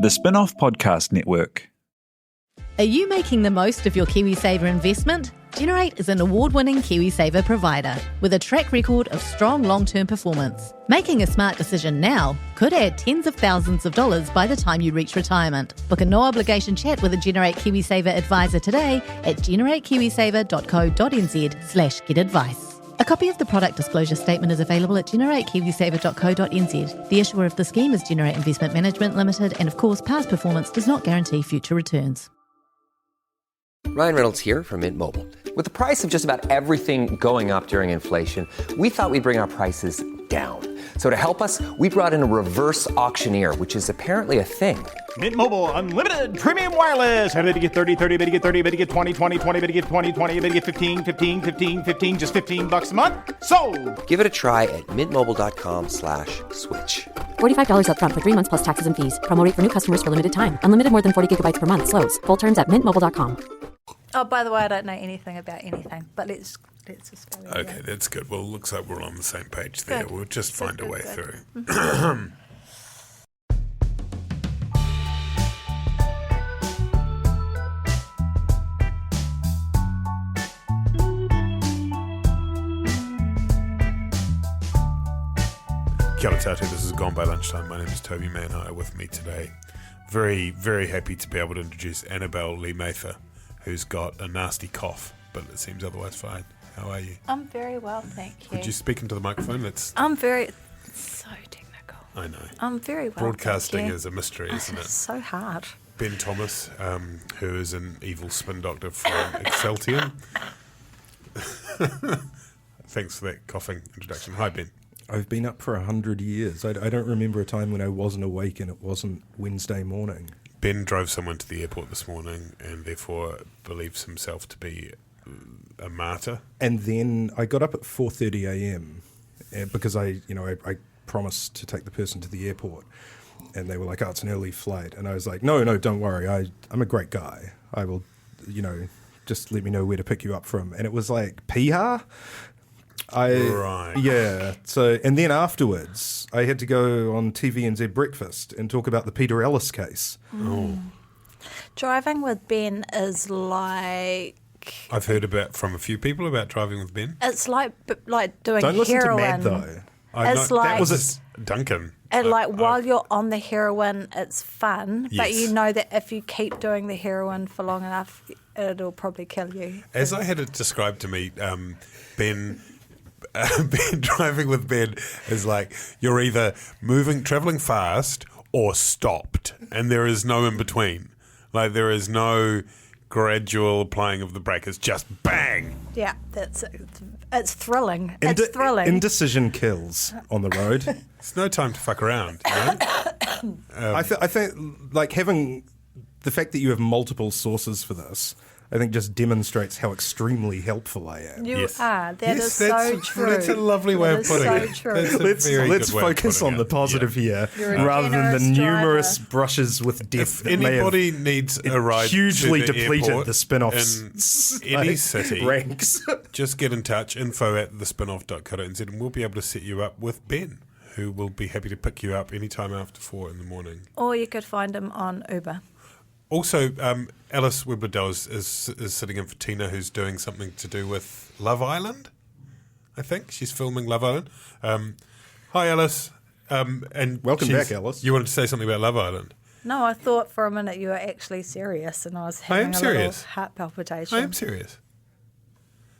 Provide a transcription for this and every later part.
The Spin-off Podcast Network. Are you making the most of your KiwiSaver investment? Generate is an award-winning KiwiSaver provider with a track record of strong long-term performance. Making a smart decision now could add tens of thousands of dollars by the time you reach retirement. Book a no-obligation chat with a Generate KiwiSaver advisor today at generatekiwisaver.co.nz/get-advice. A copy of the product disclosure statement is available at generatekiwisaver.co.nz. The issuer of the scheme is Generate Investment Management Limited, and of course, past performance does not guarantee future returns. Ryan Reynolds here from Mint Mobile. With the price of just about everything going up during inflation, we thought we'd bring our prices down. So to help us, we brought in a reverse auctioneer, which is apparently a thing. Mint Mobile Unlimited Premium Wireless. How to get 30, 30, bit to get 30, bit to get 20, 20, 20, bit to get 20, 20, bit to get 15, 15, 15, 15, just $15 a month? Sold! Give it a try at mintmobile.com/switch. $45 up front for 3 months plus taxes and fees. Promo rate for new customers for limited time. Unlimited more than 40 gigabytes per month. Slows full terms at mintmobile.com. Oh, by the way, I don't know anything about anything, but let's just go. Okay, that's good. Well, it looks like we're on the same page there. Good. We'll just find a way through. Kia ora tātou, this is Gone By Lunchtime. My name is Toby Manhire. With me today. Very, very happy to be able to introduce Annabelle Lee-Mather, who's got a nasty cough, but it seems otherwise fine. How are you? I'm very well, thank you. Would you speak into the microphone? I'm very... so technical. I know. I'm very well, Broadcasting is a mystery, isn't it? It's so hard. Ben Thomas, who is an evil spin doctor from Exceltium. Thanks for that coughing introduction. Hi, Ben. I've been up for 100 years. I don't remember a time when I wasn't awake and it wasn't Wednesday morning. Ben drove someone to the airport this morning and therefore believes himself to be a martyr. And then I got up at 4:30 a.m. because I promised to take the person to the airport. And they were like, oh, it's an early flight. And I was like, no, don't worry. I'm a great guy. I will, just let me know where to pick you up from. And it was like, Piha? Right. Yeah. So, and then afterwards, I had to go on TVNZ Breakfast and talk about the Peter Ellis case. Oh. Driving with Ben is like... I've heard from a few people about driving with Ben. It's like doing Don't listen heroin. to Mad, though. It's like... That was Duncan. And while you're on the heroin, it's fun, but Yes. you know that if you keep doing the heroin for long enough, it'll probably kill you. As I had it described to me, Ben driving with Ben is like you're either traveling fast or stopped, and there is no in between. Like there is no gradual applying of the brake. It's just bang. Yeah, it's thrilling. It's thrilling. Indecision kills on the road. It's no time to fuck around. You know? I think like having the fact that you have multiple sources for this, I think just demonstrates how extremely helpful I am. You are. That is so true. That's a lovely way of putting it. True. Let's focus on the positive here rather than the numerous brushes with death. If anybody needs a ride hugely to the depleted airport the spin-offs in any city ranks. Just get in touch, info@thespinoff.co.nz, and we'll be able to set you up with Ben, who will be happy to pick you up anytime after 4 in the morning. Or you could find him on Uber. Also, Alice Webber-Dell is sitting in for Tina, who's doing something to do with Love Island. I think she's filming Love Island. Hi, Alice. And welcome back, Alice. You wanted to say something about Love Island? No, I thought for a minute you were actually serious, and I was having a little heart palpitation. I am serious.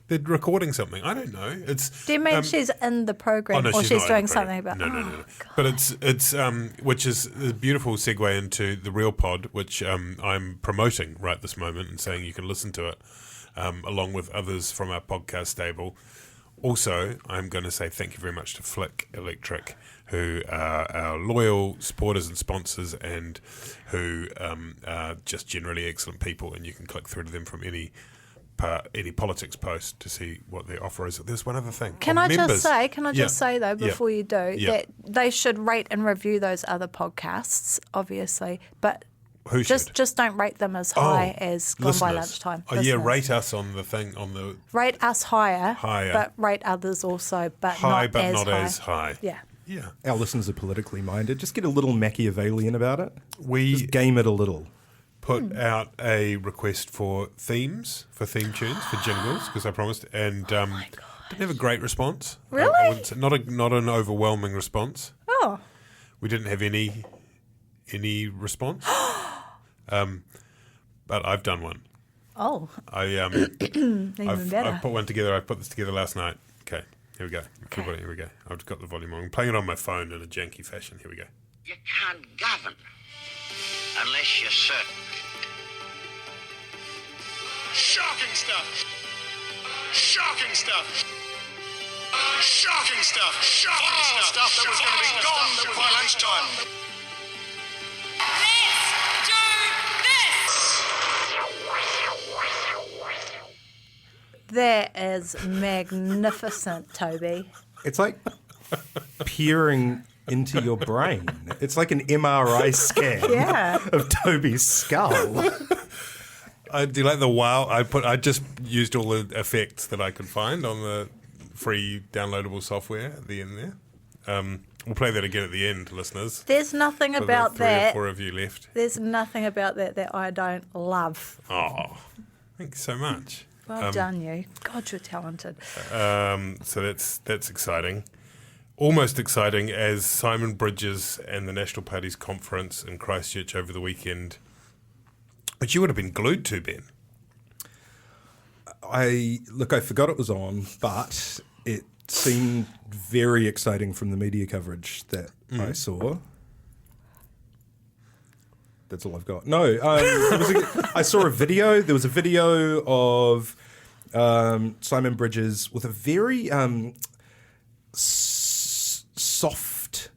They're recording something. I don't know. Do you mean she's in the program, or she's doing something about? No. But it's which is a beautiful segue into the Real Pod, which I'm promoting right this moment and saying you can listen to it along with others from our podcast stable. Also, I'm going to say thank you very much to Flick Electric, who are our loyal supporters and sponsors, and who are just generally excellent people. And you can click through to them from any politics post to see what their offer is. There's one other thing. Can I just say though, before you do, that they should rate and review those other podcasts, obviously, but just don't rate them as high as Gone By Lunchtime. Oh yeah, rate us on the thing rate us higher, but rate others also, but high, not but as not high. as high. Yeah. Yeah. Our listeners are politically minded. Just get a little Machiavellian about it. We just game it a little. Put out a request for themes, for theme tunes, for jingles, because I promised, and didn't have a great response. Really? I wouldn't say, not an overwhelming response. Oh. We didn't have any response. But I've done one. Oh. Even better. I put one together. I put this together last night. Okay, here we go. Okay. Here we go. I've got the volume on. I'm playing it on my phone in a janky fashion. Here we go. You can't govern unless you're certain. Shocking stuff! Shocking stuff! Shocking stuff! Shocking stuff that was going to be gone by lunchtime. That is magnificent, Toby. It's like peering into your brain. It's like an MRI scan of Toby's skull. I do like the wow. I just used all the effects that I could find on the free downloadable software at the end there. We'll play that again at the end, listeners. There's nothing for about the three that. Or four of you left. There's nothing about that I don't love. Oh, thanks so much. Well done, you. God, you're talented. So that's exciting. Almost exciting as Simon Bridges and the National Party's conference in Christchurch over the weekend, which you would have been glued to, Ben. I forgot it was on, but it seemed very exciting from the media coverage that I saw. That's all I've got. No, I saw a video. There was a video of Simon Bridges with a very soft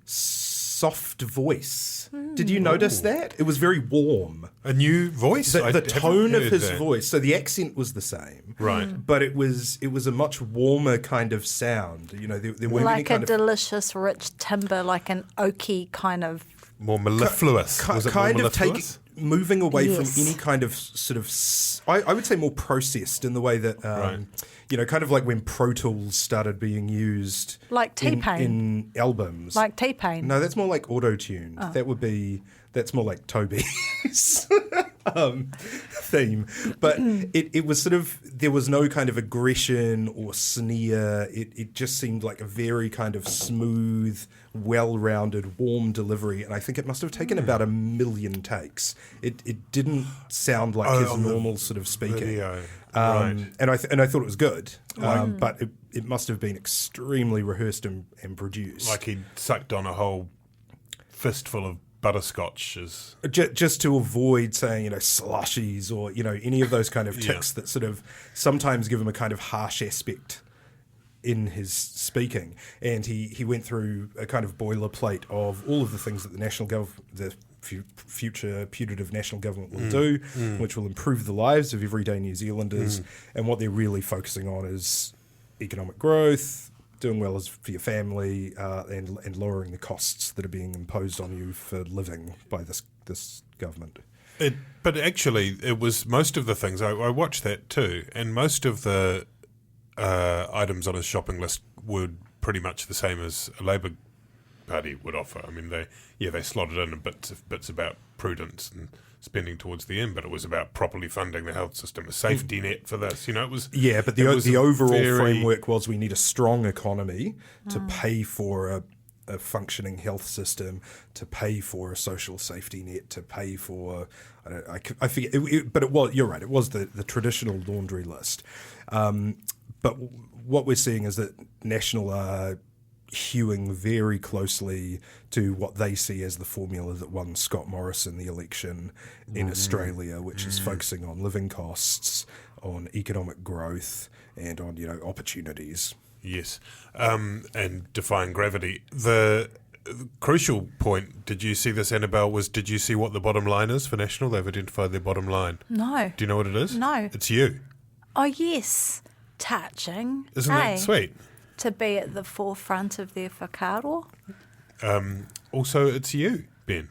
voice. Did you notice that? It was very warm. A new voice? The tone of his voice. So the accent was the same. Right. But it was a much warmer kind of sound. You know, there weren't like any kind a delicious, rich timbre, like an oaky kind of... More mellifluous. Was it kind more of mellifluous? Moving away from any kind of sort of, I would say more processed in the way that, kind of like when Pro Tools started being used. Like T-Pain. In albums. Like T-Pain. No, that's more like auto-tuned. Oh. That's more like Toby's theme. But it was sort of, there was no kind of aggression or sneer. It just seemed like a very kind of smooth, well-rounded, warm delivery. And I think it must have taken about 1 million takes. It didn't sound like his normal sort of speaking. Right. And I thought it was good. But it must have been extremely rehearsed and produced. Like he'd sucked on a whole fistful of butterscotch. Just to avoid saying, slushies or, any of those kind of tics that sort of sometimes give him a kind of harsh aspect in his speaking. And he went through a kind of boilerplate of all of the things that the future putative national government will do, which will improve the lives of everyday New Zealanders. And what they're really focusing on is economic growth, doing well for your family, and lowering the costs that are being imposed on you for living by this government. But actually, it was most of the things, I watched that too, and most of the items on his shopping list were pretty much the same as a Labour Party would offer. I mean, they slotted in bits about prudence and spending towards the end, but it was about properly funding the health system, a safety net for this. It was. Yeah, but the overall framework was we need a strong economy to pay for a functioning health system, to pay for a social safety net, to pay for I forget, but it was. You're right. It was the traditional laundry list. But what we're seeing is that National are hewing very closely to what they see as the formula that won Scott Morrison the election in Australia, which is focusing on living costs, on economic growth, and on opportunities. Yes, and defying gravity. The crucial point, did you see this, Annabelle, did you see what the bottom line is for National? They've identified their bottom line. No. Do you know what it is? No. It's you. Oh, yes. Touching. Isn't that sweet? To be at the forefront of their whakaaro. Also, it's you, Ben.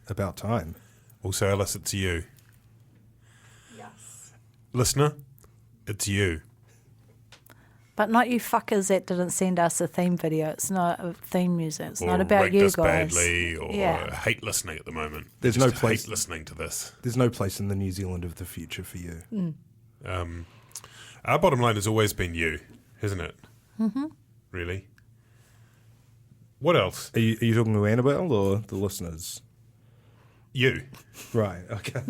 About time. Also, Alice, it's you. Yes. Listener, it's you. But not you fuckers that didn't send us a theme video. It's not a theme music. It's or not about you us guys. badly, or hate listening at the moment. There's no place hate listening to this. There's no place in the New Zealand of the future for you. Our bottom line has always been you, hasn't it? Mm-hmm. Really? What else? Are you talking to Annabelle or the listeners? You. Right, okay.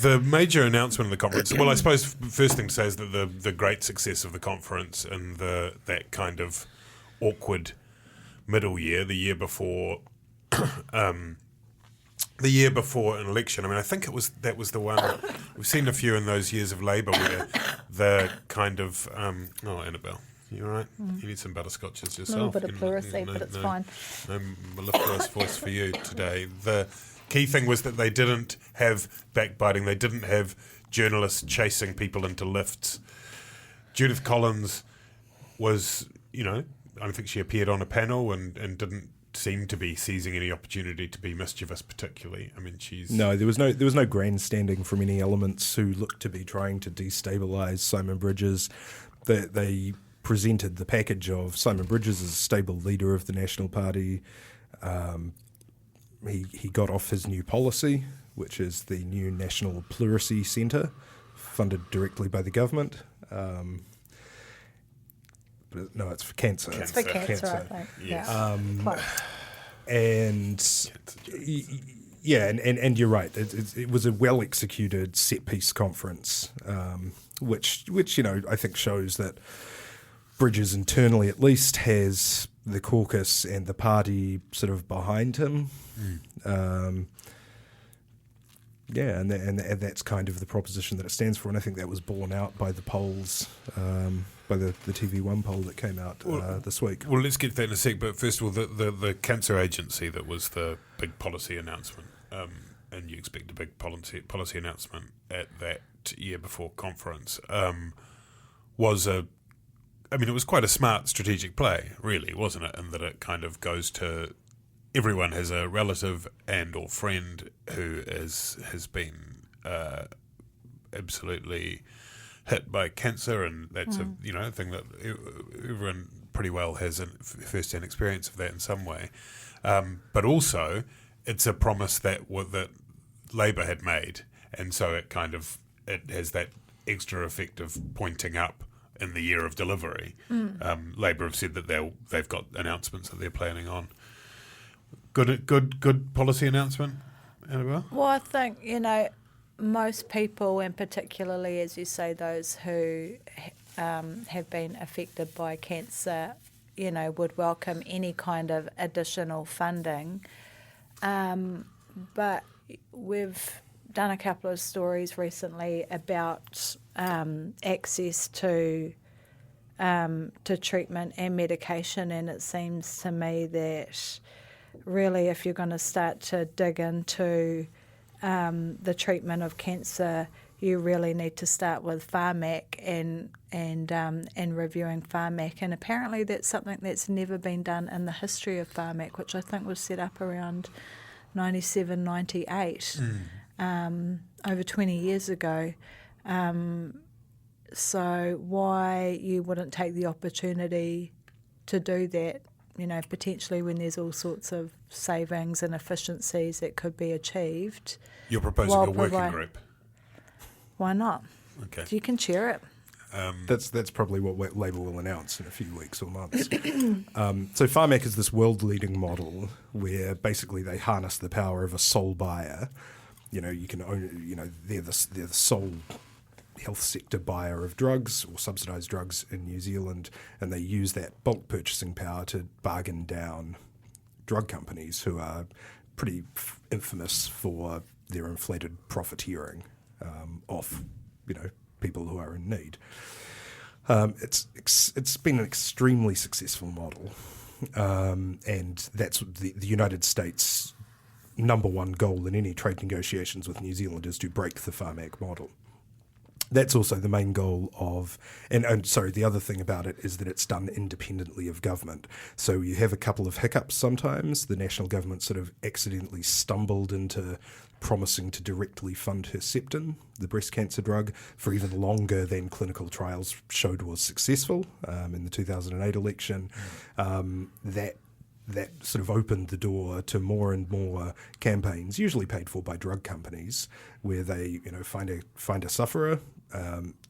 The major announcement of the conference, well, I suppose first thing to say is that the great success of the conference and that kind of awkward middle year, the year before an election. I mean, I think that was the one. We've seen a few in those years of Labour where the kind of Annabelle, you all right? You need some butterscotches yourself. A little bit of pleurisy, but it's fine. No mellifluous voice for you today. The key thing was that they didn't have backbiting. They didn't have journalists chasing people into lifts. Judith Collins was, I think she appeared on a panel and didn't seem to be seizing any opportunity to be mischievous particularly. I mean, there was no grandstanding from any elements who looked to be trying to destabilise Simon Bridges. They presented the package of Simon Bridges as a stable leader of the National Party. He got off his new policy, which is the new National Pleurisy Centre, funded directly by the government. But no, it's for cancer. It's for cancer, I think. Yes. And you're right. It was a well executed set piece conference, which I think shows that Bridges internally at least has the caucus and the party sort of behind him. And that's kind of the proposition that it stands for, and I think that was borne out by the polls, by the TV1 poll that came out this week. Well, let's get to that in a sec, but first of all, the Cancer Agency that was the big policy announcement, and you expect a big policy announcement at that year before conference, it was quite a smart strategic play, really, wasn't it? And that it kind of goes to everyone has a relative and or friend who has been absolutely hit by cancer, and that's a thing that everyone pretty well has a first-hand experience of that in some way. But also, it's a promise that Labour had made, and so it has that extra effect of pointing up in the year of delivery. Labour have said that they've got announcements that they're planning on. Good policy announcement, Annabelle? Well, I think, most people, and particularly, as you say, those who have been affected by cancer, would welcome any kind of additional funding. But we've done a couple of stories recently about access to treatment and medication, and it seems to me that really, if you're going to start to dig into the treatment of cancer, you really need to start with Pharmac and reviewing Pharmac. And apparently that's something that's never been done in the history of Pharmac, which I think was set up around 97, 98, over 20 years ago. So why you wouldn't take the opportunity to do that, potentially when there's all sorts of savings and efficiencies that could be achieved. You're proposing a working group. Why not? Okay. You can chair it. That's probably what Labour will announce in a few weeks or months. So Pharmac is this world-leading model where basically they harness the power of a sole buyer. You can own. They're the sole health sector buyer of drugs or subsidised drugs in New Zealand, and they use that bulk purchasing power to bargain down drug companies who are pretty infamous for their inflated profiteering off, people who are in need. It's been an extremely successful model, and that's the United States' number one goal in any trade negotiations with New Zealand is to break the Pharmac model. That's also the main goal of, and sorry, the other thing about it is that it's done independently of government. So you have a couple of hiccups sometimes. The national government sort of accidentally stumbled into promising to directly fund Herceptin, the breast cancer drug, for even longer than clinical trials showed was successful in the 2008 election. That sort of opened the door to more and more campaigns, usually paid for by drug companies, where they find a sufferer,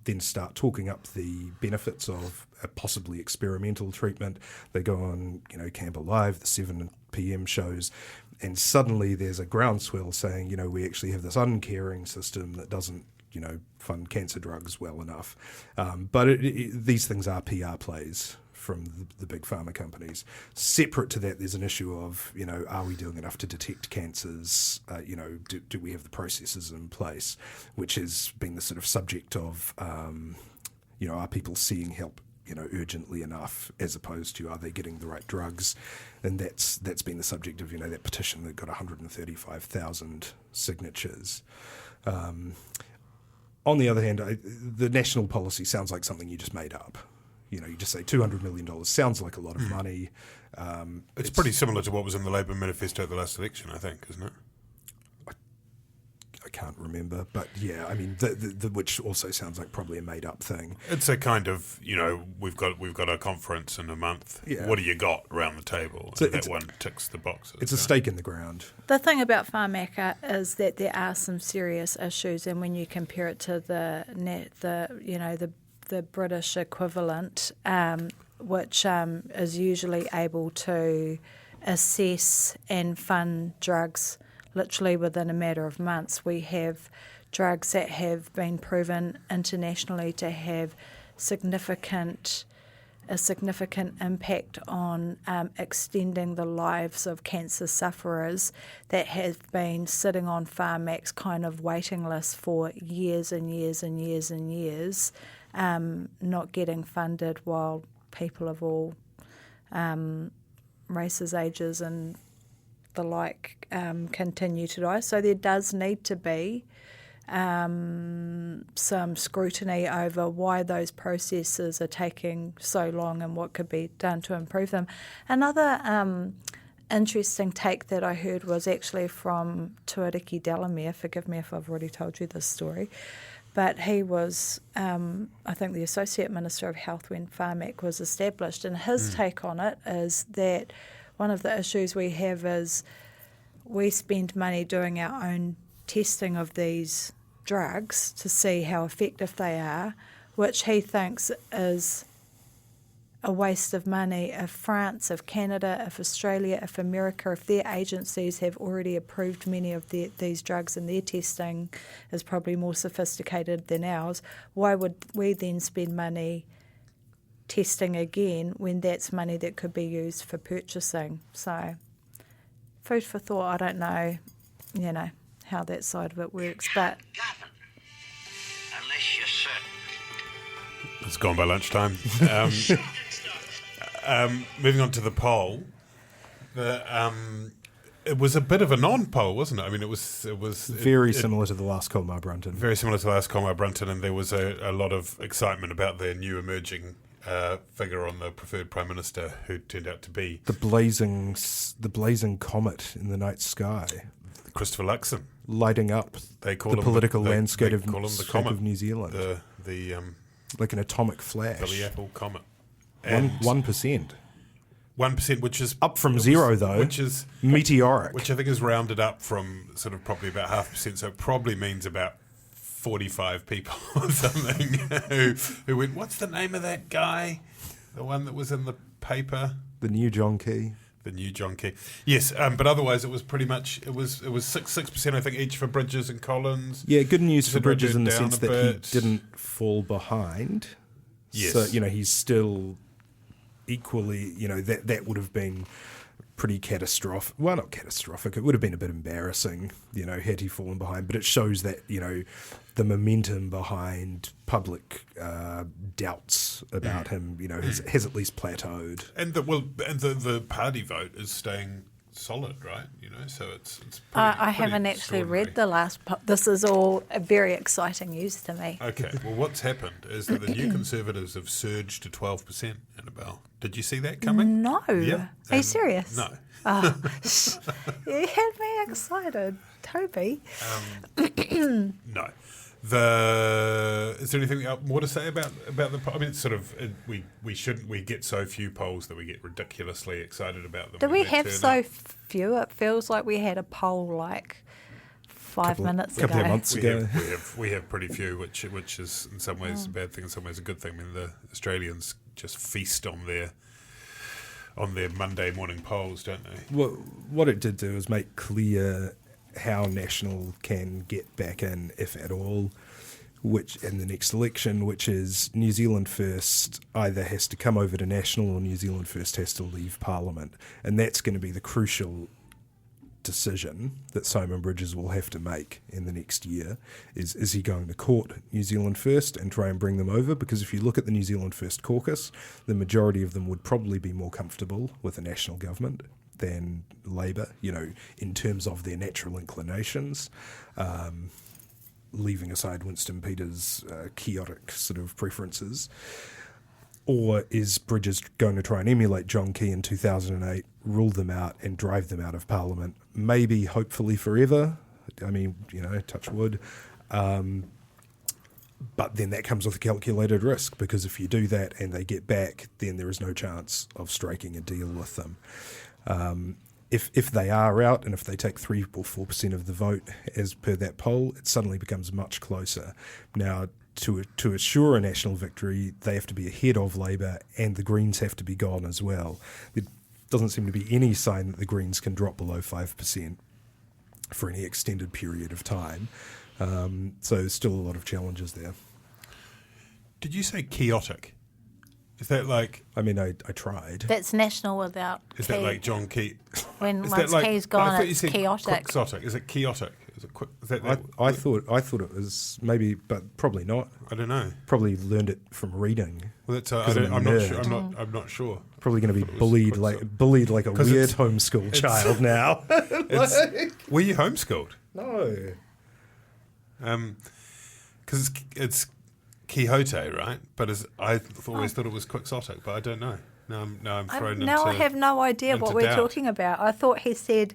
then start talking up the benefits of a possibly experimental treatment. They go on, Camp Alive, the 7 p.m. shows, and suddenly there's a groundswell saying, we actually have this uncaring system that doesn't, fund cancer drugs well enough. But these things are PR plays from the big pharma companies. Separate to that, there's an issue of, are we doing enough to detect cancers? Do we have the processes in place? Which has been the sort of subject of, are people seeing help, urgently enough, as opposed to are they getting the right drugs? And that's been the subject of, that petition that got 135,000 signatures. On the other hand, the national policy sounds like something you just made up. You just say $200 million sounds like a lot of money. It's pretty similar to what was in the Labour manifesto at the last election, I think, isn't it? I can't remember, but yeah, I mean, the which also sounds like probably a made-up thing. It's a kind of, we've got a conference in a month. Yeah. What do you got around the table? And that one ticks the boxes. It's a stake in the ground. The thing about pharmaca is that there are some serious issues, and when you compare it to the British equivalent, which is usually able to assess and fund drugs literally within a matter of months. We have drugs that have been proven internationally to have a significant impact on extending the lives of cancer sufferers that have been sitting on pharmacs kind of waiting lists for years and years and years and years, not getting funded while people of all races, ages and the like continue to die. So there does need to be some scrutiny over why those processes are taking so long and what could be done to improve them. Another interesting take that I heard was actually from Tuariki Delamere. Forgive me if I've already told you this story. But he was, I think, the Associate Minister of Health when Pharmac was established. And his take on it is that one of the issues we have is we spend money doing our own testing of these drugs to see how effective they are, which he thinks is a waste of money. If France, if Canada, if Australia, if America, if their agencies have already approved many of these drugs and their testing is probably more sophisticated than ours, why would we then spend money testing again when that's money that could be used for purchasing? So, food for thought. I don't know, how that side of it works, but Unless you're certain. It's Gone By Lunchtime. Moving on to the poll, it was a bit of a non-poll, wasn't it? I mean, it was very similar to the last Colmar Brunton. Very similar to the last Colmar Brunton, and there was a lot of excitement about their new emerging figure on the preferred prime minister, who turned out to be the blazing comet in the night sky, Christopher Luxon, lighting up the political landscape of New Zealand. The like an atomic flash. The Apple comet. 1%. 1%, which is up from zero, though. Which is meteoric. Which I think is rounded up from sort of probably about 0.5%. So it probably means about 45 people or something who went, what's the name of that guy? The one that was in the paper? The new John Key. The new John Key. Yes, but otherwise it was pretty much, it was 6% I think each for Bridges and Collins. Yeah, good news for Bridges in the sense that he didn't fall behind. Yes. So, he's still equally, that would have been pretty catastrophic. Well, not catastrophic. It would have been a bit embarrassing, had he fallen behind. But it shows that, the momentum behind public doubts about him, has at least plateaued. And the party vote is staying solid, right? So it's pretty, I haven't actually read the last. This is all very exciting news to me. Okay, well, what's happened is that the New Conservatives have surged to 12%, Annabelle. Did you see that coming? No. Yeah. Are you serious? No. Oh, you had me excited, Toby. No. Is there anything more to say about the? I mean, it's sort of we get so few polls that we get ridiculously excited about them. Do we have so few? It feels like we had a poll like 5 minutes ago. A couple of months ago. We have pretty few, which is in some ways a bad thing, in some ways a good thing. I mean, the Australians just feast on their Monday morning polls, don't they? What it did do is make clear how National can get back in, if at all, which in the next election, which is New Zealand First either has to come over to National or New Zealand First has to leave Parliament. And that's going to be the crucial decision that Simon Bridges will have to make in the next year. Is he going to court New Zealand First and try and bring them over? Because if you look at the New Zealand First caucus, the majority of them would probably be more comfortable with a national government than Labour, in terms of their natural inclinations, leaving aside Winston Peters' chaotic sort of preferences. Or is Bridges going to try and emulate John Key in 2008, rule them out and drive them out of Parliament, maybe, hopefully forever? I mean, touch wood. But then that comes with a calculated risk, because if you do that and they get back, then there is no chance of striking a deal with them. If they are out and if they take 3 or 4% of the vote as per that poll, it suddenly becomes much closer. Now, to assure a national victory, they have to be ahead of Labour and the Greens have to be gone as well. There doesn't seem to be any sign that the Greens can drop below 5% for any extended period of time. So there's still a lot of challenges there. Did you say chaotic? Is that like... I mean, I tried. That's National without Is Key. that like John Key? When once Key's gone, it's chaotic. Quixotic. Is it chaotic? Is it quick? Is that I thought it was maybe, but probably not. I don't know. Probably learned it from reading. Well, that's I'm not sure. I'm not sure. Probably going to be bullied like a weird homeschool child now. Were you homeschooled? No. Because it's Quixote, right? But I always thought it was quixotic, but I don't know. Now I'm thrown into... Now I have no idea what we're talking about. I thought he said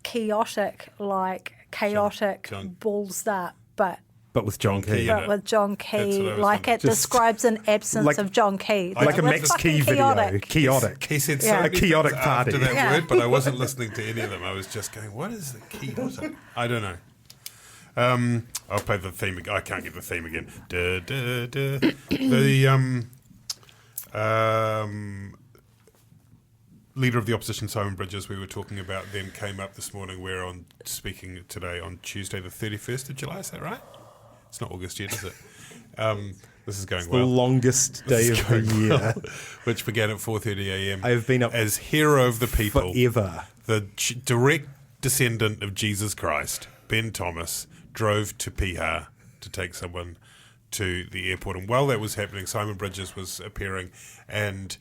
chaotic, like chaotic, ballsed up, but with John Key. But with John Key, like it describes an absence of John Key. Like a Max Key video. Chaotic. He said a chaotic party. After that word, but I wasn't listening to any of them. I was just going, what is the chaotic? I don't know. I'll play the theme. I can't get the theme again. The leader of the opposition, Simon Bridges, we were talking about, then came up this morning. We're on speaking today on Tuesday, the 31st of July. Is that right? It's not August yet, is it? This is going well. The longest day of the year, well, which began at 4:30 a.m. I have been up as hero of the people, forever. The direct descendant of Jesus Christ, Ben Thomas, drove to Piha to take someone to the airport. And while that was happening, Simon Bridges was appearing and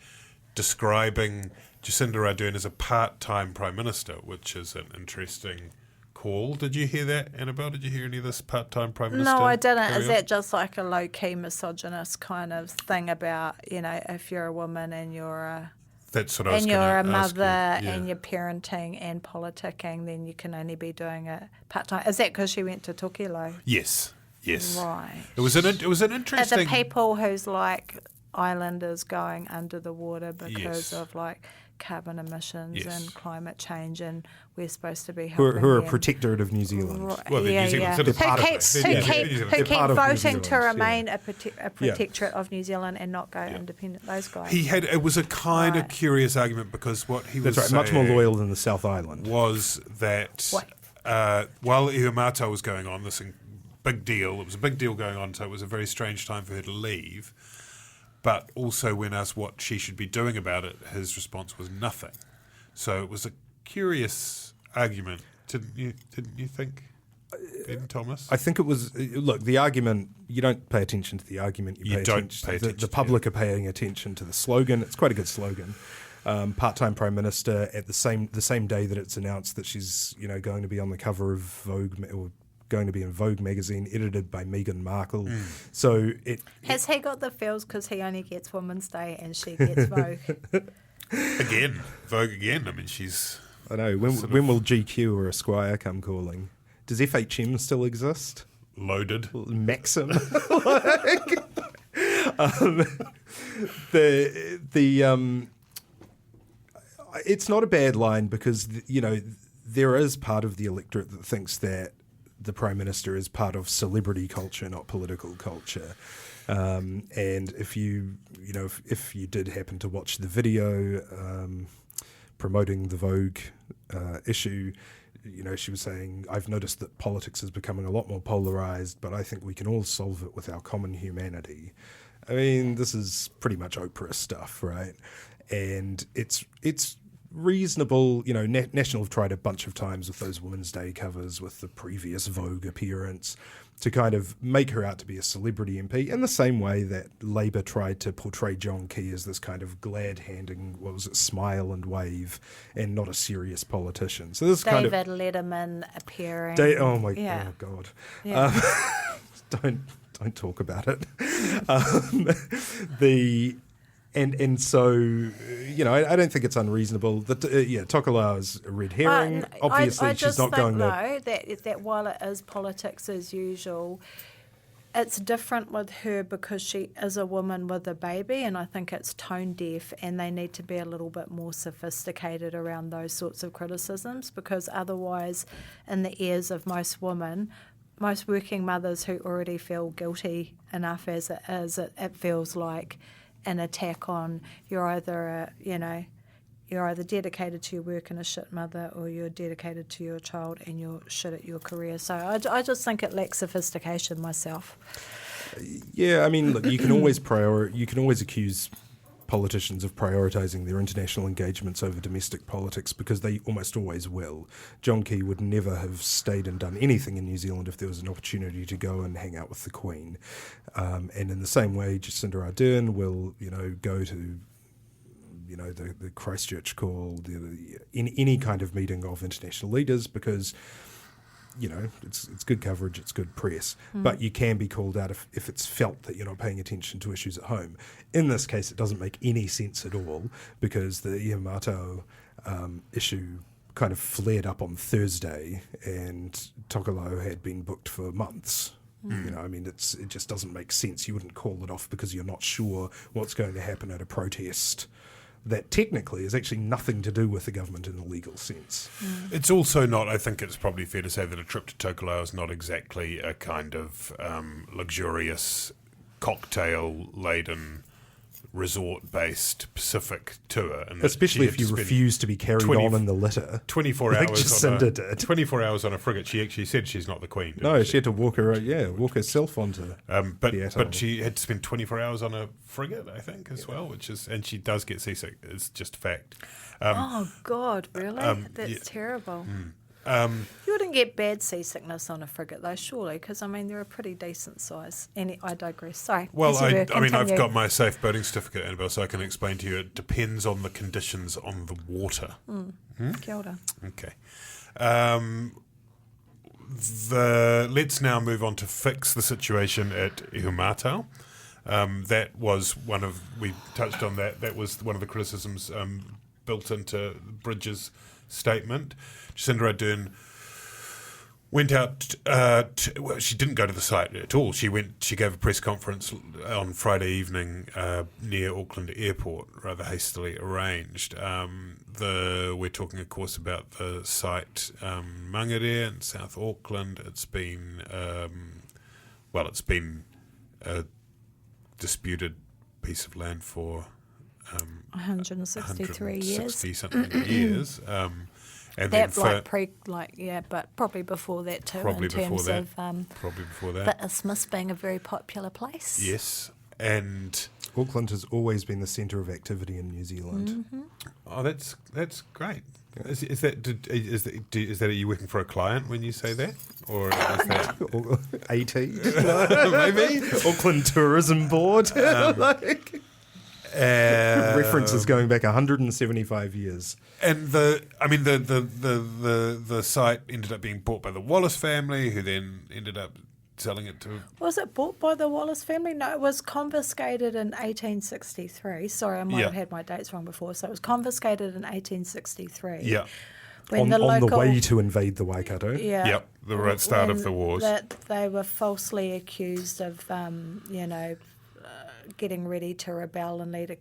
describing Jacinda Ardern as a part-time Prime Minister, which is an interesting call. Did you hear that, Annabelle? Did you hear any of this part-time Prime Minister? No, I didn't. Is that just like a low-key misogynist kind of thing about, if you're a woman and you're a... That's what I was and you're a mother yeah. and you're parenting and politicking, then you can only be doing it part-time. Is that because she went to Tokelau? Yes. Right. It was an interesting... Are the people who's like islanders going under the water because of like carbon emissions and climate change, and we're supposed to be helping who are a them. protectorate of New Zealand. Well, New Zealand sort of part of Who keep voting to remain a protectorate of New Zealand and not go independent. Those guys. It was a kind of curious argument, because what he was saying much more loyal than the South Island was that while Ihumātao was going on, this big deal, it was a big deal going on, so it was a very strange time for her to leave. But also when asked what she should be doing about it, his response was nothing. So it was a curious argument, didn't you think, Ben Thomas? I think it was, look, the argument, you don't pay attention to the argument, you pay attention. The public are paying attention to the slogan. It's quite a good slogan. part-time Prime Minister at the same day that it's announced that she's going to be on the cover of Vogue, or going to be in Vogue magazine, edited by Meghan Markle. So has he got the feels because he only gets Women's Day and she gets Vogue? Vogue again. I mean, she's. I know. When will GQ or Esquire come calling? Does FHM still exist? Loaded. Maxim. It's not a bad line because there is part of the electorate that thinks that the Prime Minister is part of celebrity culture, not political culture. And if you did happen to watch the video promoting the Vogue issue, she was saying, I've noticed that politics is becoming a lot more polarized, but I think we can all solve it with our common humanity. I mean, this is pretty much Oprah stuff, right? And it's reasonable. National have tried a bunch of times with those Women's Day covers, with the previous Vogue appearance, to kind of make her out to be a celebrity MP, in the same way that Labour tried to portray John Key as this kind of glad-handing, smile and wave, and not a serious politician. So this David kind of Letterman appearing. Oh God! Yeah. Don't talk about it. And so, I don't think it's unreasonable that Tokelau is a red herring. Obviously, I she's not going to. I just think, though, that while it is politics as usual, it's different with her because she is a woman with a baby, and I think it's tone deaf, and they need to be a little bit more sophisticated around those sorts of criticisms, because otherwise, in the ears of most women, most working mothers who already feel guilty enough as it is, it feels like an attack on you're either dedicated to your work and a shit mother, or you're dedicated to your child and you're shit at your career. So I just think it lacks sophistication myself. Yeah, I mean, look, you can always accuse politicians of prioritising their international engagements over domestic politics, because they almost always will. John Key would never have stayed and done anything in New Zealand if there was an opportunity to go and hang out with the Queen. And in the same way, Jacinda Ardern will, go to the Christchurch call, in any kind of meeting of international leaders, because it's good coverage, it's good press, but you can be called out if it's felt that you're not paying attention to issues at home. In this case, it doesn't make any sense at all, because the Ihumātao issue kind of flared up on Thursday, and Tokelau had been booked for months. It just doesn't make sense. You wouldn't call it off because you're not sure what's going to happen at a protest that technically has actually nothing to do with the government in a legal sense. It's also not, I think it's probably fair to say that a trip to Tokelau is not exactly a kind of luxurious, cocktail-laden, resort-based Pacific tour. And especially if you refuse to be carried on in the litter. 24 hours Jacinda did. 24 hours on a frigate. She actually said she's not the Queen. No, she had to walk herself onto but she had to spend 24 hours on a frigate, I think, as well, and she does get seasick. It's just a fact. Oh, God, really? That's terrible. You wouldn't get bad seasickness on a frigate, though, surely, because, they're a pretty decent size. I digress. Sorry. Well, I've got my safe boating certificate, Annabelle, so I can explain to you it depends on the conditions on the water. Kia ora. Okay. Let's now move on to fix the situation at Ihumātao. That was we touched on that. That was one of the criticisms built into Bridges' statement. Jacinda Ardern went out. She didn't go to the site at all. She gave a press conference on Friday evening near Auckland Airport, rather hastily arranged. We're talking, of course, about the site Manhire in South Auckland. It's been a disputed piece of land for 163 years. 160-something years. And that but probably before that too. Probably before that. The Isthmus being a very popular place. Yes, and Auckland has always been the centre of activity in New Zealand. Oh, that's great. Is that are you working for a client when you say that, or is that AT? Maybe Auckland Tourism Board. References going back 175 years. And the site ended up being bought by the Wallace family, who then ended up selling it to... Was it bought by the Wallace family? No, it was confiscated in 1863. Sorry, I might have had my dates wrong before. So it was confiscated in 1863. Yeah. When on the way to invade the Waikato. Yeah. Yep, the right start of the wars. That they were falsely accused of, getting ready to rebel and lead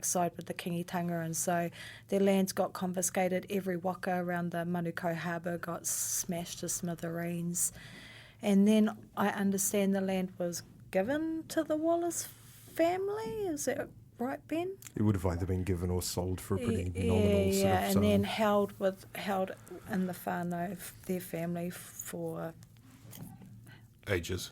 side with the kingitanga, and so their lands got confiscated. Every waka around the Manukau harbour got smashed to smithereens. And then I understand the land was given to the Wallace family. Is that right, Ben? It would have either been given or sold for a pretty nominal sort of and sum. then held in the whānau, their family, for ages.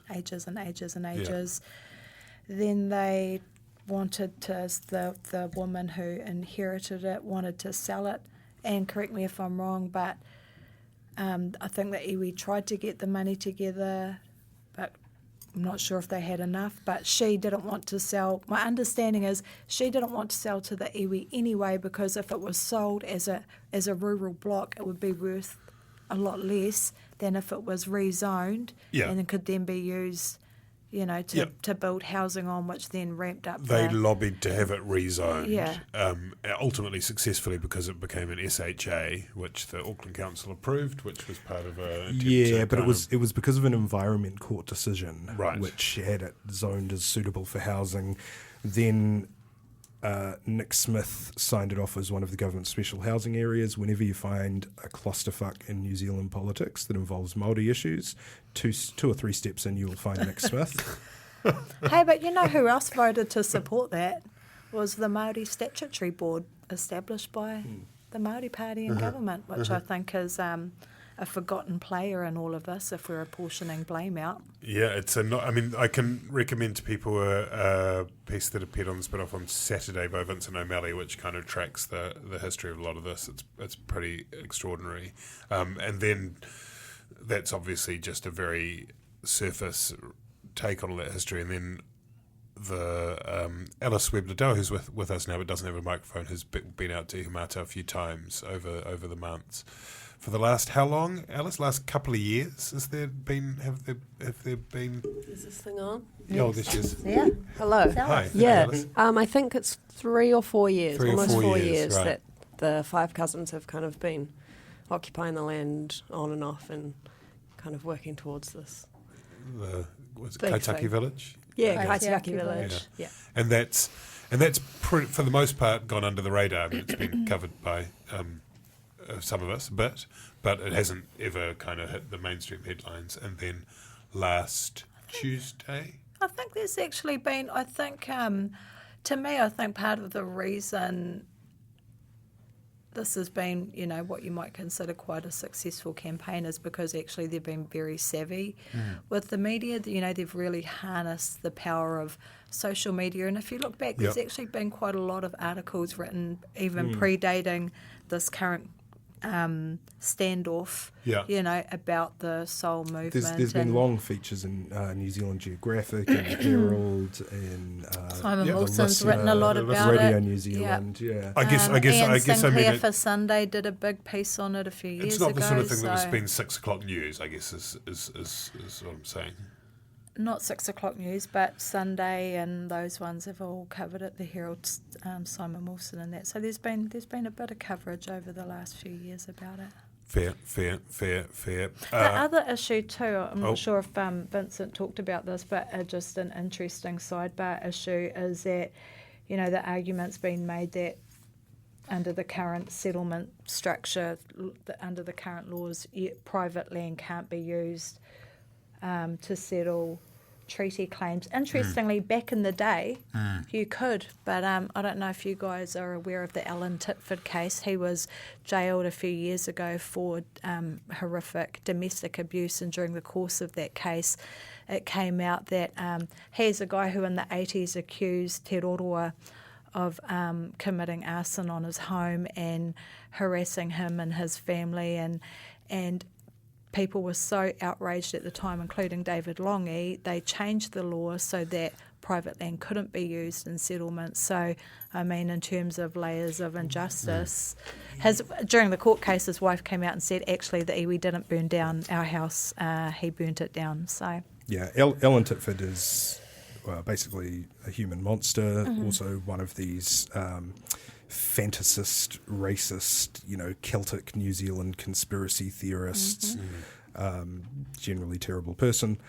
Then they wanted to, the woman who inherited it wanted to sell it, and correct me if I'm wrong, but I think that iwi tried to get the money together, but I'm not sure if they had enough. But she didn't want to sell. My understanding is she didn't want to sell to the iwi anyway, because if it was sold as a rural block, it would be worth a lot less than if it was rezoned and it could then be used, to build housing on, which then ramped up. They lobbied to have it rezoned, ultimately successfully, because it became an SHA, which the Auckland Council approved, which was part of a... but it was because of an Environment Court decision, right, which had it zoned as suitable for housing. Then Nick Smith signed it off as one of the government's special housing areas. Whenever you find a clusterfuck in New Zealand politics that involves Māori issues, two or three steps in, you will find Nick Smith. Hey, but you know who else voted to support that? Was the Māori Statutory Board, established by the Māori Party in government, which I think is a forgotten player in all of this, if we're apportioning blame out. Yeah, I can recommend to people a piece that appeared on the Spin-Off on Saturday by Vincent O'Malley, which kind of tracks the history of a lot of this. It's pretty extraordinary. And then that's obviously just a very surface take on all that history. And then the Alice Webb-Liddell, who's with us now but doesn't have a microphone, has been out to Ihumātao a few times over the months. For the last, how long, Alice? Last couple of years? Have there been? Is this thing on? Oh, this is. Yeah. Hello. Hi. Yeah. Alice. I think it's 3 or 4 years, almost 4 years, right, that the five cousins have kind of been occupying the land on and off and kind of working towards this. Was it Kaitaki Village? Yeah, Kaitaki Village. Yeah. And that's for the most part gone under the radar. I mean, it's been covered by some of us, but it hasn't ever kind of hit the mainstream headlines. And then last Tuesday, I think there's actually been, to me, I think part of the reason this has been, what you might consider quite a successful campaign is because actually they've been very savvy with the media. They've really harnessed the power of social media. And if you look back, there's actually been quite a lot of articles written, even predating this current standoff, about the soul movement. There's been long features in New Zealand Geographic and Herald, and Simon Wilson's written a lot about Radio it. New Zealand. I guess Ian Sinclair I for Sunday did a big piece on it a few years ago. It's not the sort of thing that has been 6 o'clock news, I guess, is what I'm saying. Not 6 o'clock news, but Sunday and those ones have all covered it. The Herald, Simon Wilson, and that. So there's been a bit of coverage over the last few years about it. Fair. The other issue too, I'm not sure if Vincent talked about this, but just an interesting sidebar issue is that, the argument's been made that under the current settlement structure, under the current laws, private land can't be used to settle treaty claims. Interestingly, back in the day, you could, but I don't know if you guys are aware of the Alan Titford case. He was jailed a few years ago for horrific domestic abuse, and during the course of that case, it came out that he's a guy who in the 80s accused Te Roroa of committing arson on his home and harassing him and his family, and people were so outraged at the time, including David Longy, they changed the law so that private land couldn't be used in settlements. So, I mean, in terms of layers of injustice, during the court case, his wife came out and said, actually, the iwi didn't burn down our house, he burnt it down. So yeah, Ellen Titford is basically a human monster, also one of these fantasist, racist, Celtic New Zealand conspiracy theorists, generally terrible person.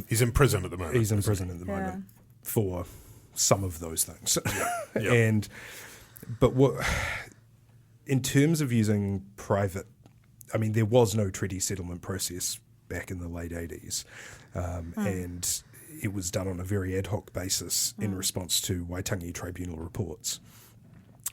He's in prison at the moment. He's in prison at the moment for some of those things. Yeah. But in terms of using private, I mean, there was no treaty settlement process back in the late 80s, and it was done on a very ad hoc basis in response to Waitangi Tribunal reports.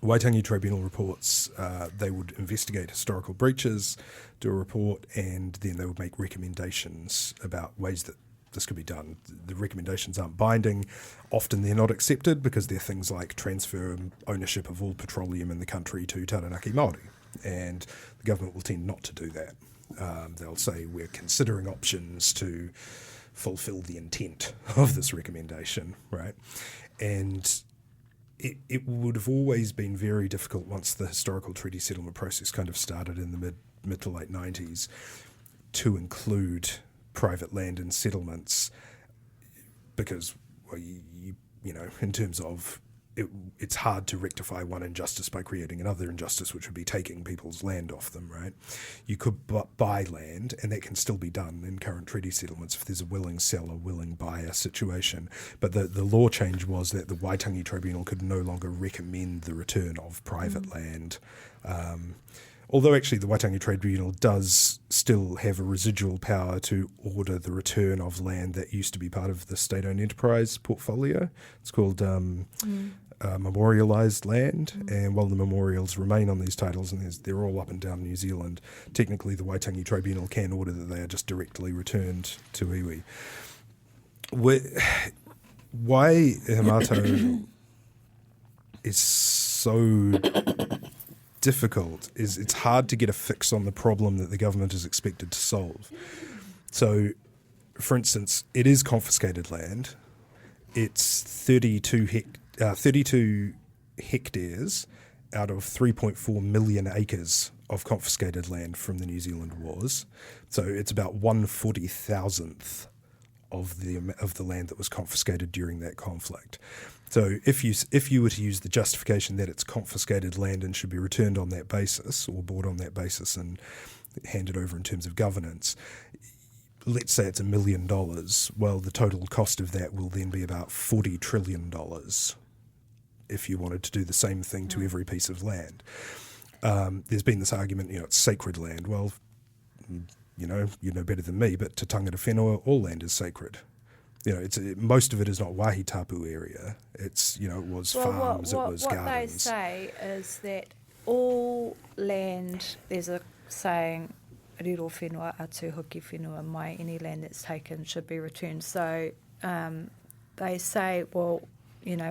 Waitangi Tribunal reports, they would investigate historical breaches, do a report, and then they would make recommendations about ways that this could be done. The recommendations aren't binding. Often they're not accepted because they're things like transfer ownership of all petroleum in the country to Taranaki Māori, and the government will tend not to do that. They'll say we're considering options to fulfill the intent of this recommendation, right? And it would have always been very difficult once the historical treaty settlement process kind of started in the mid to late 90s to include private land in settlements because, well, you know, in terms of it's hard to rectify one injustice by creating another injustice, which would be taking people's land off them, right? You could buy land, and that can still be done in current treaty settlements if there's a willing seller, willing buyer situation. But the law change was that the Waitangi Tribunal could no longer recommend the return of private land. Although actually the Waitangi Tribunal does still have a residual power to order the return of land that used to be part of the state-owned enterprise portfolio. It's called memorialised land, and while the memorials remain on these titles, and they're all up and down New Zealand, technically the Waitangi Tribunal can order that they are just directly returned to iwi. Why Ihumātao is so difficult is it's hard to get a fix on the problem that the government is expected to solve. So, for instance, it is confiscated land. It's 32 hectares out of 3.4 million acres of confiscated land from the New Zealand Wars. So it's about 1/40,000th of the land that was confiscated during that conflict. So if you were to use the justification that it's confiscated land and should be returned on that basis or bought on that basis and handed over in terms of governance, let's say it's $1 million. Well, the total cost of that will then be about $40 trillion if you wanted to do the same thing to every piece of land. There's been this argument, it's sacred land. Well, you know better than me, but Te Tangata Whenua, all land is sacred. Most of it is not Wāhi Tapu area. It's, it was farms, it was gardens. What they say is that all land, there's a saying, riro whenua atu hoki whenua mai, any land that's taken should be returned. So they say, well,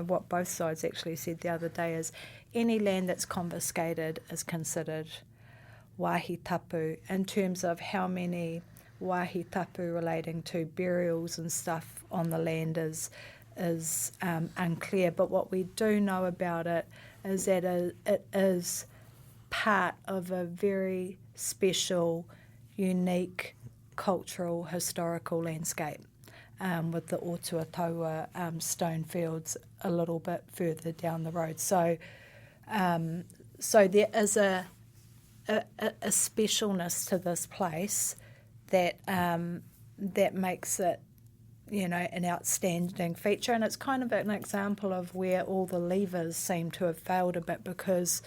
what both sides actually said the other day is any land that's confiscated is considered Wāhi Tapu in terms of how many Wāhi Tapu relating to burials and stuff on the land is unclear. But what we do know about it is that it is part of a very special, unique, cultural, historical landscape. With the Otuataua stone fields a little bit further down the road. So there is a specialness to this place that makes it, an outstanding feature. And it's kind of an example of where all the levers seem to have failed a bit, because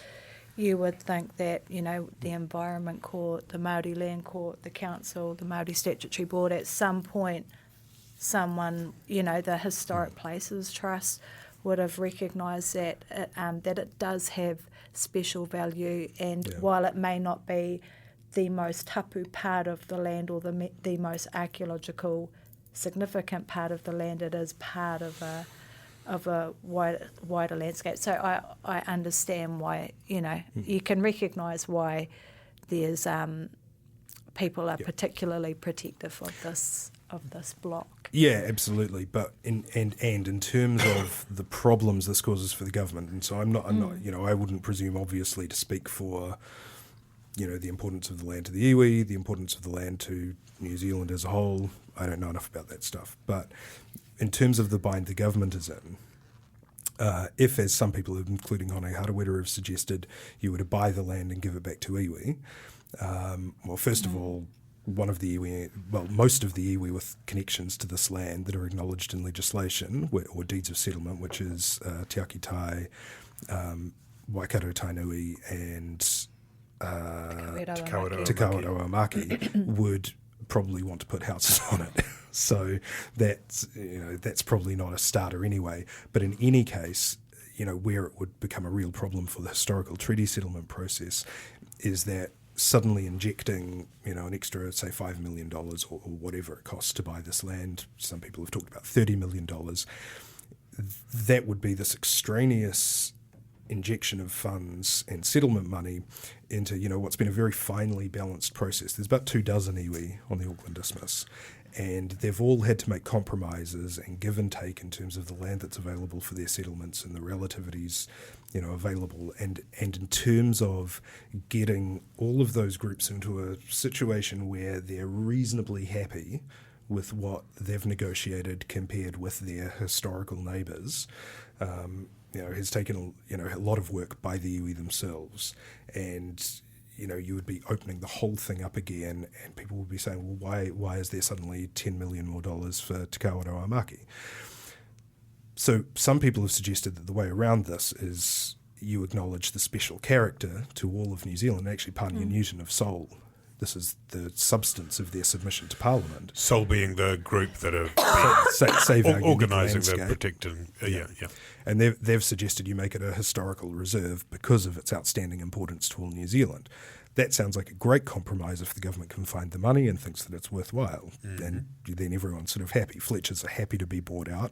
you would think that, the Environment Court, the Māori Land Court, the Council, the Māori Statutory Board, at some point someone, the Historic Places Trust would have recognised that it does have special value, and while it may not be the most tapu part of the land or the most archaeological significant part of the land, it is part of a wider landscape. So I understand why, you can recognise why there's people are particularly protective of this block. work. Yeah, absolutely. But in terms of the problems this causes for the government, and so I'm not, I wouldn't presume obviously to speak for, the importance of the land to the iwi, the importance of the land to New Zealand as a whole. I don't know enough about that stuff. But in terms of the bind the government is in, if, as some people, including Hone Harawira, have suggested, you were to buy the land and give it back to iwi, first of all, most of the iwi with connections to this land that are acknowledged in legislation or deeds of settlement, which is Te Aki Tai, Waikato Tainui and Te Kawerau Amaki, would probably want to put houses on it. So that's probably not a starter anyway. But in any case, where it would become a real problem for the historical treaty settlement process is that suddenly injecting, an extra, say, $5 million or whatever it costs to buy this land, some people have talked about $30 million, that would be this extraneous injection of funds and settlement money into, what's been a very finely balanced process. There's about 24 iwi on the Auckland Isthmus, and they've all had to make compromises and give and take in terms of the land that's available for their settlements and the relativities, available, and in terms of getting all of those groups into a situation where they're reasonably happy with what they've negotiated compared with their historical neighbours. Has taken a lot of work by the iwi themselves, and you would be opening the whole thing up again, and people would be saying, well, why is there suddenly $10 million more for Te Kawerau Amaki? So some people have suggested that the way around this is you acknowledge the special character to all of New Zealand. Actually, Pānia Newton of Seoul, this is the substance of their submission to Parliament. Seoul being the group that are organising the protecting. And they've suggested you make it a historical reserve because of its outstanding importance to all New Zealand. That sounds like a great compromise if the government can find the money and thinks that it's worthwhile. Mm-hmm. And then everyone's sort of happy. Fletchers are happy to be bought out.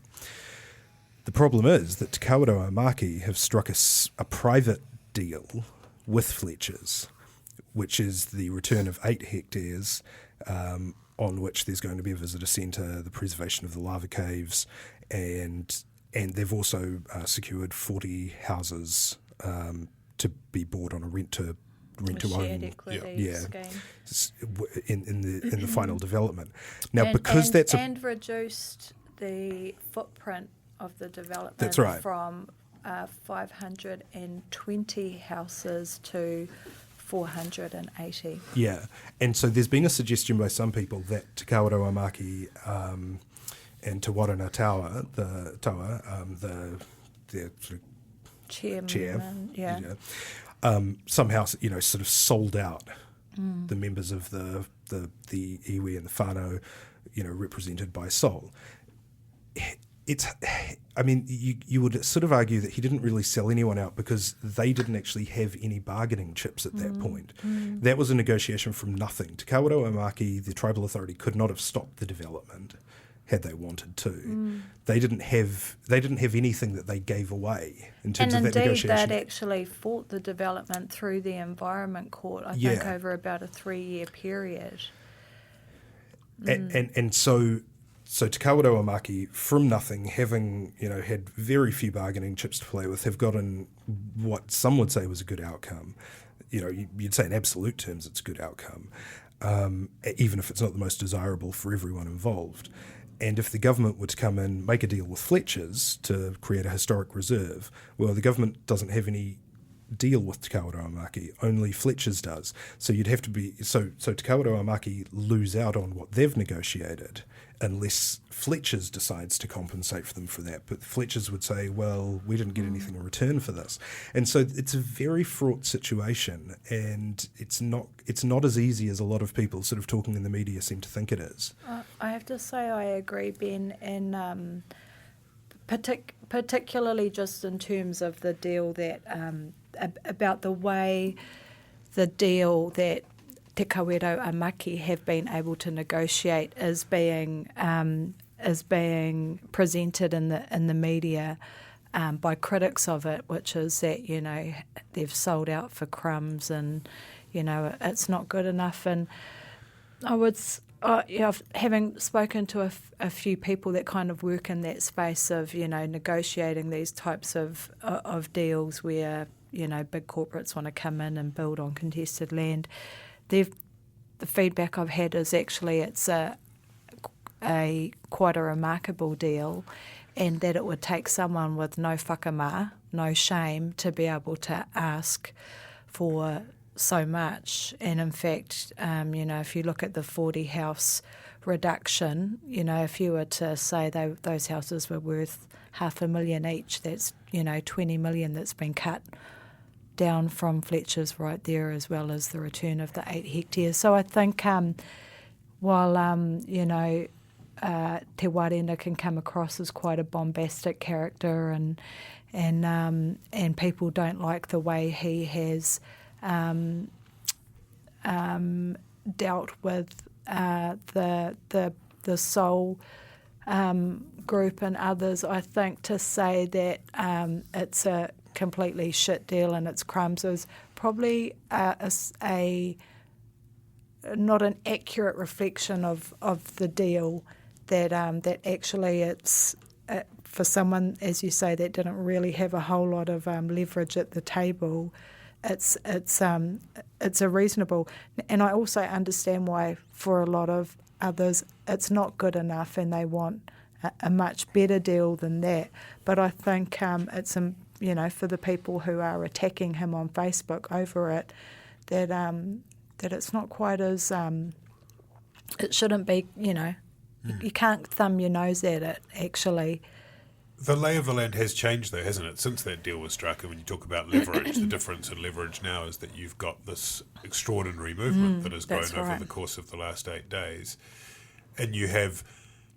The problem is that Te Kawerau Amaki have struck a private deal with Fletchers, which is the return of 8 hectares on which there's going to be a visitor centre, the preservation of the lava caves, and they've also secured 40 houses to be bought on a rent to own scheme. in the final development. Now, and reduced the footprint of the development. That's right. From 520 houses to 480. Yeah, and so there's been a suggestion by some people that Te Kawerau Amaki and Te Warana Tower, the sort of chair, somehow sort of sold out the members of the iwi and the whānau, represented by Seoul. You would sort of argue that he didn't really sell anyone out because they didn't actually have any bargaining chips at that point. That was a negotiation from nothing. Te Kawerau Amaki, the tribal authority, could not have stopped the development had they wanted to. They didn't have anything that they gave away in terms of that negotiation. And indeed, they'd actually fought the development through the Environment Court, I think, over about a 3-year period. And so Te Kawerau Amaki, from nothing, having had very few bargaining chips to play with, have gotten what some would say was a good outcome. You'd say in absolute terms it's a good outcome, even if it's not the most desirable for everyone involved. And if the government were to come in, make a deal with Fletchers to create a historic reserve, well, the government doesn't have any deal with Te Kawerau Amaki, only Fletchers does. So you'd have to be so Te Kawerau Amaki lose out on what they've negotiated unless Fletchers decides to compensate for them for that. But Fletchers would say, well, we didn't get anything in return for this. And so it's a very fraught situation, and it's not as easy as a lot of people sort of talking in the media seem to think it is. I have to say I agree, Ben, and particularly just in terms of the deal that about the way the deal that Te Kawerau Amaki have been able to negotiate is being presented in the media by critics of it, which is that they've sold out for crumbs and it's not good enough. And I would Having spoken to a few people that kind of work in that space of, negotiating these types of deals where, big corporates want to come in and build on contested land, the feedback I've had is actually it's quite a remarkable deal, and that it would take someone with no whakama, no shame, to be able to ask for so much. And in fact, if you look at the 40 house reduction, if you were to say those houses were worth $500,000 each, that's, 20 million that's been cut down from Fletcher's right there, as well as the return of the 8 hectares. So I think while, Te Warena can come across as quite a bombastic character and people don't like the way he has dealt with the soul group and others, I think to say that it's a completely shit deal and it's crumbs is probably not an accurate reflection of the deal. That actually it's for someone, as you say, that didn't really have a whole lot of leverage at the table. It's a reasonable, and I also understand why for a lot of others it's not good enough and they want a much better deal than that. But I think it's for the people who are attacking him on Facebook over it, that it's not quite as it shouldn't be. You can't thumb your nose at it, actually. The lay of the land has changed, though, hasn't it, since that deal was struck? And when you talk about leverage, the difference in leverage now is that you've got this extraordinary movement that has grown over the course of the last 8 days. And you have,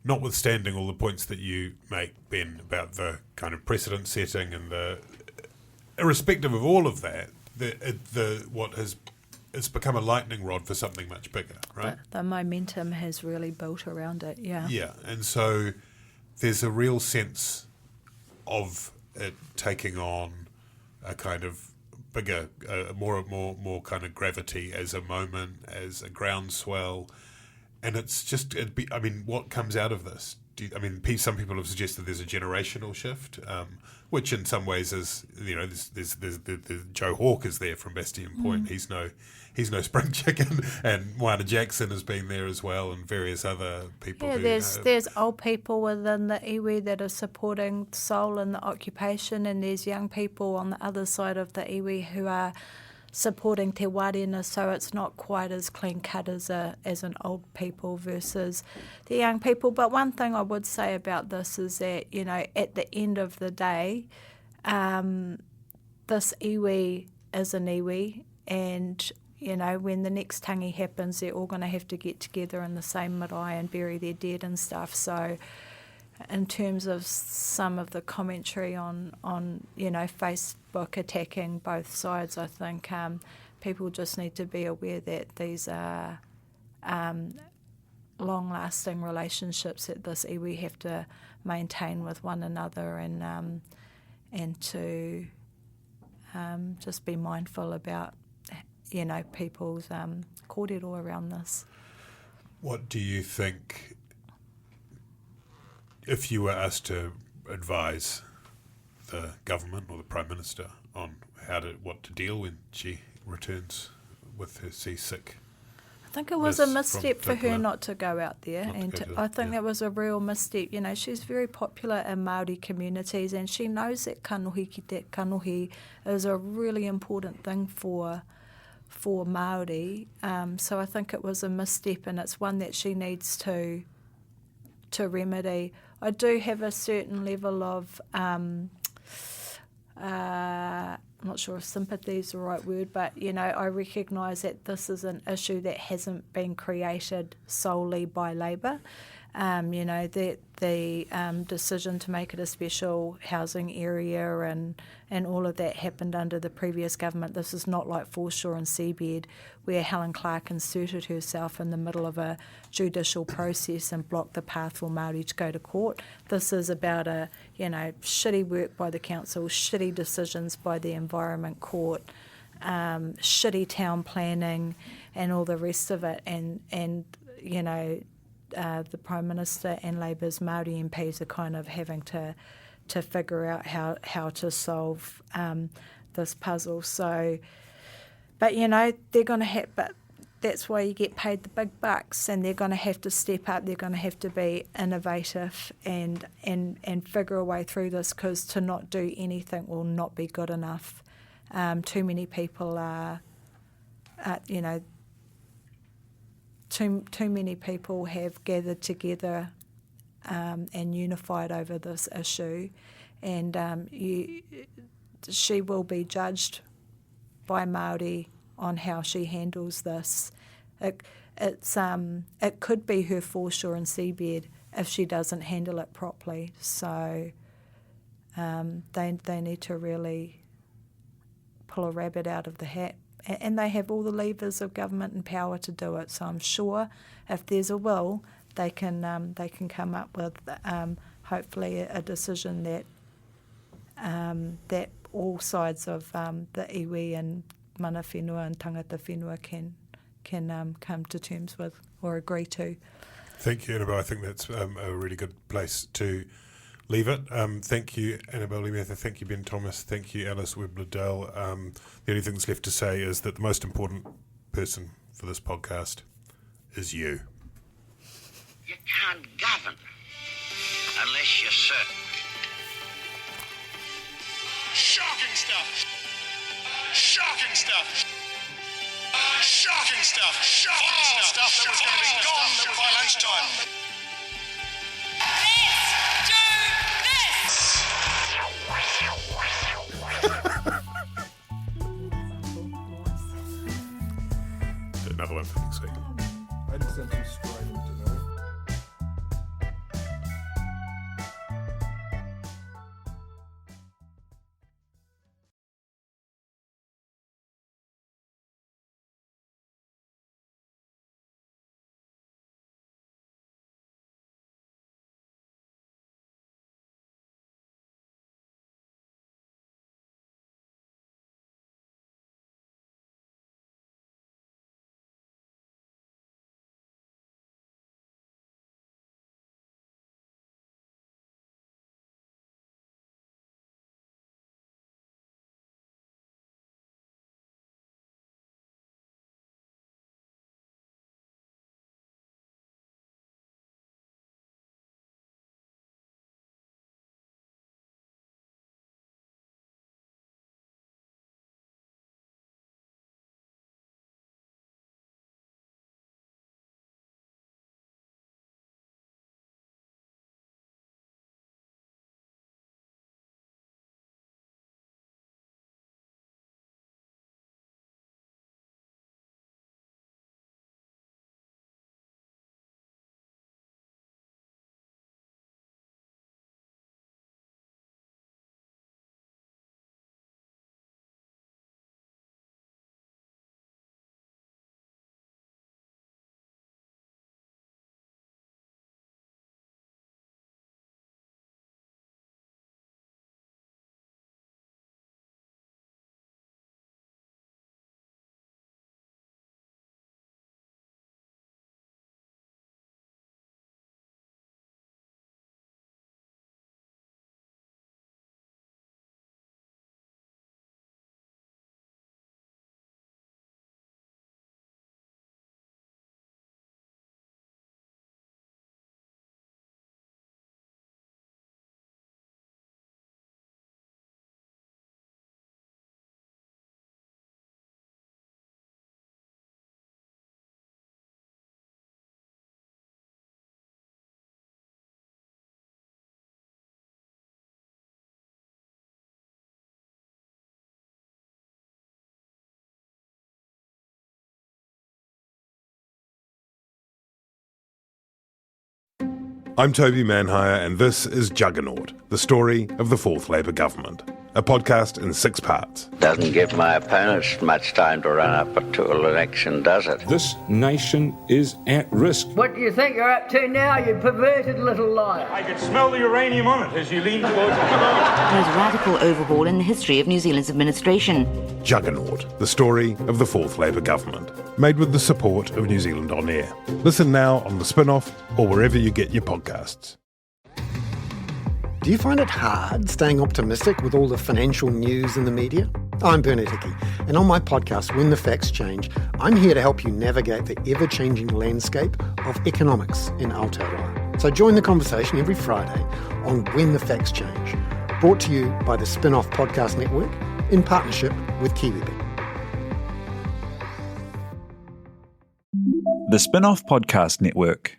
notwithstanding all the points that you make, Ben, about the kind of precedent setting and irrespective of all of that, it's become a lightning rod for something much bigger, right? The momentum has really built around it, yeah. Yeah, and so there's a real sense of it taking on a kind of bigger, more kind of gravity as a moment, as a groundswell, and it's just, what comes out of this? Some people have suggested there's a generational shift, which in some ways is, there's Joe Hawke is there from Bastion Point. He's no spring chicken, and Moana Jackson has been there as well, and various other people. Yeah, there's old people within the iwi that are supporting soul in the occupation, and there's young people on the other side of the iwi who are supporting Te Warena, so it's not quite as clean cut as an old people versus the young people. But one thing I would say about this is that, at the end of the day, this iwi is an iwi, and when the next tangi happens, they're all going to have to get together in the same marae and bury their dead and stuff. So in terms of some of the commentary on Facebook attacking both sides, I think people just need to be aware that these are long-lasting relationships that this iwi have to maintain with one another, and to just be mindful about people's kōrero around this. What do you think, if you were asked to advise the government or the Prime Minister on what to deal when she returns with her seasick? I think it was a misstep for her not to go out there, I think that was a real misstep. She's very popular in Māori communities, and she knows that kanohi ki te kanohi is a really important thing for Māori. So I think it was a misstep, and it's one that she needs to remedy. I do have a certain level of I'm not sure if sympathy is the right word, but, I recognise that this is an issue that hasn't been created solely by Labour. That the decision to make it a special housing area and all of that happened under the previous government. This is not like Foreshore and Seabed, where Helen Clark inserted herself in the middle of a judicial process and blocked the path for Māori to go to court. This is about shitty work by the council, shitty decisions by the Environment Court, shitty town planning and all the rest of it. And the Prime Minister and Labour's Māori MPs are kind of having to figure out how to solve this puzzle. So, but they're going to have, but that's why you get paid the big bucks, and they're going to have to step up. They're going to have to be innovative and figure a way through this, because to not do anything will not be good enough. Too many people are, too many people have gathered together and unified over this issue, and she will be judged by Māori on how she handles this. It could be her foreshore and seabed if she doesn't handle it properly. So they need to really pull a rabbit out of the hat, and they have all the levers of government and power to do it. So I'm sure if there's a will, they can come up with hopefully a decision that that all sides of the iwi and mana whenua and tangata whenua can come to terms with or agree to. Thank you, Annabelle. I think that's a really good place to leave it. Thank you, Annabelle Lee-Mather. Thank you, Ben Thomas. Thank you, Alice Webb-Liddell. The only thing that's left to say is that the most important person for this podcast is you. You can't govern unless you're certain. Shocking stuff. Shocking stuff. Shocking stuff. Shocking stuff that was going to be gone by lunchtime. Another one for next week. I just have some strident to know. I'm Toby Manhire, and this is Juggernaut, the story of the Fourth Labour government. a podcast in 6 parts. Doesn't give my opponents much time to run up to an election, does it? This nation is at risk. What do you think you're up to now, you perverted little liar? I could smell the uranium on it as you lean towards it. Most radical overhaul in the history of New Zealand's administration. Juggernaut, the story of the 4th Labour government. Made with the support of New Zealand On Air. Listen now on The Spin-Off or wherever you get your podcasts. Do you find it hard staying optimistic with all the financial news in the media? I'm Bernard Hickey, and on my podcast, When the Facts Change, I'm here to help you navigate the ever-changing landscape of economics in Aotearoa. So join the conversation every Friday on When the Facts Change, brought to you by the Spin-Off Podcast Network in partnership with KiwiBet. The Spin-Off Podcast Network.